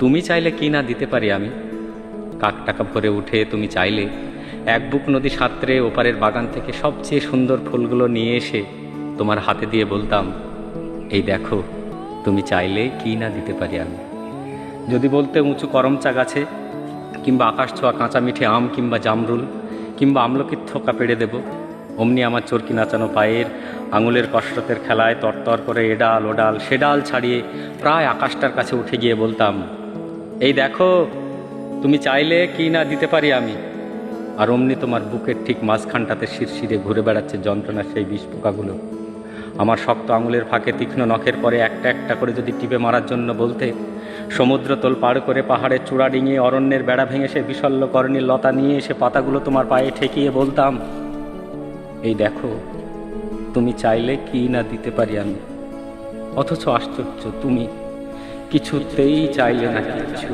তুমি চাইলে কি না দিতে পারি আমি। কাক টাকা ভরে উঠে তুমি চাইলে এক বুক নদী সাঁতরে ওপারের বাগান থেকে সবচেয়ে সুন্দর ফুলগুলো নিয়ে এসে তোমার হাতে দিয়ে বলতাম, এই দেখো, তুমি চাইলে কি না দিতে পারি আমি। যদি বলতে উঁচু করমচা গাছে, কিংবা আকাশ ছোঁয়া কাঁচা মিঠে আম, কিংবা জামরুল, কিংবা আমলকির থোকা পেড়ে দেব, অমনি আমার চরকি নাচানো পায়ের আঙুলের কসরতের খেলায় তরতর করে এডাল ওডাল সেডাল ছাড়িয়ে প্রায় আকাশটার কাছে উঠে গিয়ে বলতাম, এই দেখো, তুমি চাইলে কি না দিতে পারি আমি। আর অমনি তোমার বুকের ঠিক মাঝখানটাতে শিরশিরে ঘুরে বেড়াচ্ছে যন্ত্রণার সেই বিষ পোকাগুলো। আমার শক্ত আঙুলের ফাঁকে তীক্ষ্ণ নখের পরে একটা একটা করে যদি টিপে মারার জন্য বলতে, সমুদ্র তোল পার করে পাহাড়ের চূড়া ডিঙিয়ে অরণ্যের বেড়া ভেঙে সে বিশল্য কর্ণীর লতা নিয়ে এসে পাতাগুলো তোমার পায়ে ঠেকিয়ে বলতাম, এই দেখো, তুমি চাইলে কি না দিতে পারি আমি। অথচ আশ্চর্য, তুমি কিছুতেই চাইলে না কিচ্ছু।